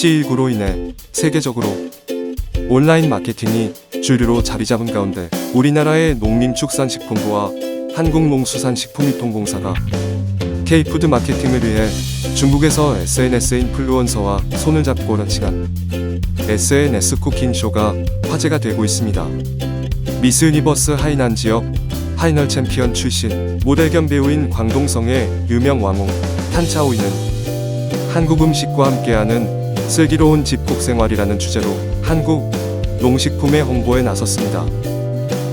C19로 인해 세계적으로 온라인 마케팅이 주류로 자리 잡은 가운데 우리나라의 농림축산식품부와 한국농수산식품유통공사가 K푸드 마케팅을 위해 중국에서 SNS 인플루언서와 손을 잡고 런칭한 SNS 쿠킹쇼가 화제가 되고 있습니다. 미스 유니버스 하이난 지역 파이널 챔피언 출신 모델 겸 배우인 광동성의 유명 왕홍 탄차오이는 한국 음식과 함께하는 슬기로운 집콕 생활이라는 주제로 한국 농식품의 홍보에 나섰습니다.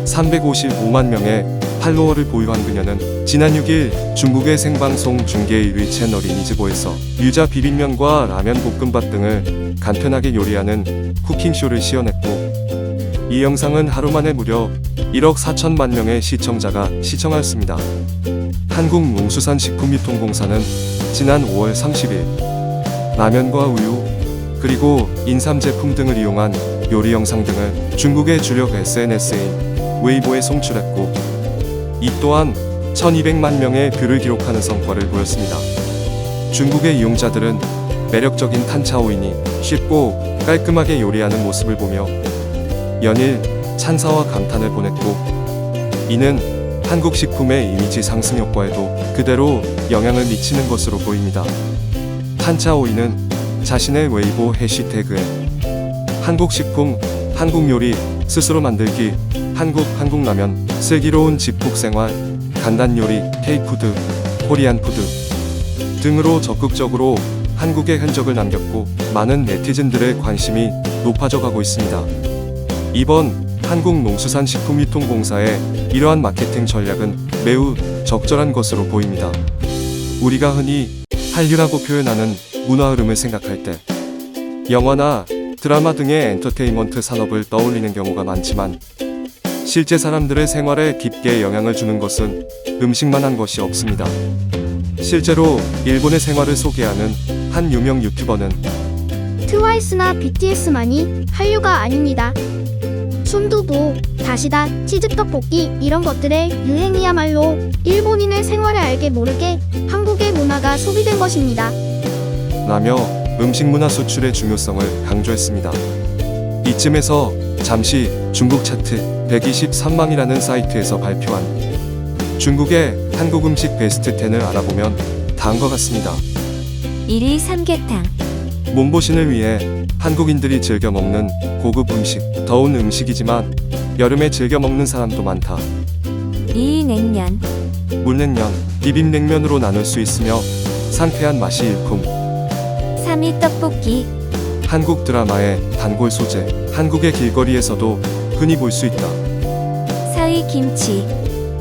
355만 명의 팔로워를 보유한 그녀는 지난 6일 중국의 생방송 중계 1위 채널인 이즈보에서 유자 비빔면과 라면 볶음밥 등을 간편하게 요리하는 쿠킹쇼를 시연했고, 이 영상은 하루 만에 무려 1억 4천만 명의 시청자가 시청하였습니다. 한국농수산식품유통공사는 지난 5월 30일 라면과 우유, 그리고 인삼 제품 등을 이용한 요리 영상 등을 중국의 주력 SNS인 웨이보에 송출했고, 이 또한 1200만 명의 뷰를 기록하는 성과를 보였습니다. 중국의 이용자들은 매력적인 탄차오인이 쉽고 깔끔하게 요리하는 모습을 보며 연일 찬사와 감탄을 보냈고, 이는 한국 식품의 이미지 상승 효과에도 그대로 영향을 미치는 것으로 보입니다. 탄차오이는 자신의 웨이보 해시태그에 한국식품, 한국요리, 스스로 만들기, 한국라면, 슬기로운 집콕생활, 간단요리, K푸드, 코리안푸드 등으로 적극적으로 한국의 흔적을 남겼고, 많은 네티즌들의 관심이 높아져 가고 있습니다. 이번 한국농수산식품유통공사의 이러한 마케팅 전략은 매우 적절한 것으로 보입니다. 우리가 흔히 한류라고 표현하는 문화 흐름을 생각할 때 영화나 드라마 등의 엔터테인먼트 산업을 떠올리는 경우가 많지만, 실제 사람들의 생활에 깊게 영향을 주는 것은 음식만 한 것이 없습니다. 실제로 일본의 생활을 소개하는 한 유명 유튜버는 트와이스나 BTS만이 한류가 아닙니다. 순두부, 다시다, 치즈떡볶이 이런 것들의 유행이야말로 일본인의 생활을 알게 모르게 한국의 문화가 소비된 것입니다. 라며 음식 문화 수출의 중요성을 강조했습니다. 이쯤에서 잠시 중국 차트 123망이라는 사이트에서 발표한 중국의 한국 음식 베스트 10을 알아보면 다음과 같습니다. 1위 삼계탕. 몸보신을 위해 한국인들이 즐겨 먹는 고급 음식, 더운 음식이지만 여름에 즐겨 먹는 사람도 많다. 2위 냉면. 물냉면, 비빔냉면으로 나눌 수 있으며 상쾌한 맛이 일품. 3위 떡볶이. 한국 드라마의 단골 소재, 한국의 길거리에서도 흔히 볼 수 있다. 4위 김치.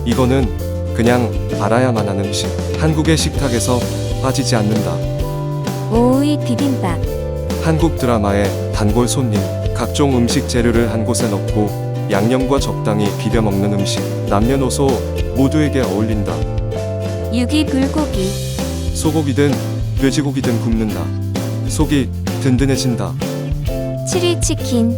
이거는 그냥 알아야만 하는 음식, 한국의 식탁에서 빠지지 않는다. 5위 비빔밥. 한국 드라마의 단골 손님, 각종 음식 재료를 한 곳에 넣고 양념과 적당히 비벼 먹는 음식, 남녀노소 모두에게 어울린다. 6위 불고기. 소고기든 돼지고기든 굽는다. 속이 든든해진다. 7위 치킨.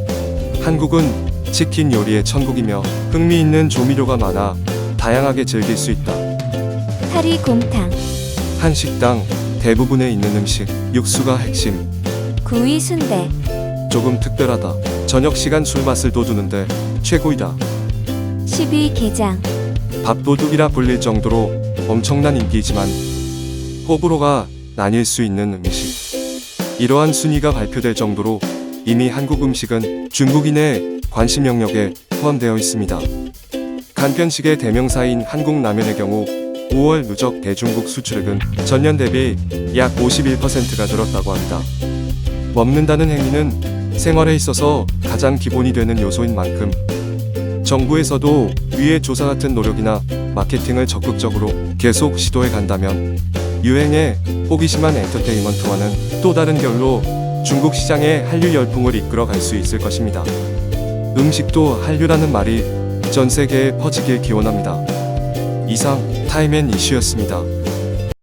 한국은 치킨 요리의 천국이며 흥미있는 조미료가 많아 다양하게 즐길 수 있다. 8위 곰탕. 한 식당 대부분에 있는 음식, 육수가 핵심. 9위 순대. 조금 특별하다. 저녁 시간 술맛을 돋우는데 최고이다. 10위 게장. 밥도둑이라 불릴 정도로 엄청난 인기이지만 호불호가 나뉠 수 있는 음식. 이러한 순위가 발표될 정도로 이미 한국 음식은 중국인의 관심 영역에 포함되어 있습니다. 간편식의 대명사인 한국라면의 경우 5월 누적 대중국 수출액은 전년 대비 약 51%가 늘었다고 합니다. 먹는다는 행위는 생활에 있어서 가장 기본이 되는 요소인 만큼 정부에서도 위의 조사 같은 노력이나 마케팅을 적극적으로 계속 시도해 간다면 유행에 호기심한 엔터테인먼트와는 또 다른 결로 중국 시장의 한류 열풍을 이끌어 갈 수 있을 것입니다. 음식도 한류라는 말이 전 세계에 퍼지길 기원합니다. 이상 타임앤 이슈였습니다.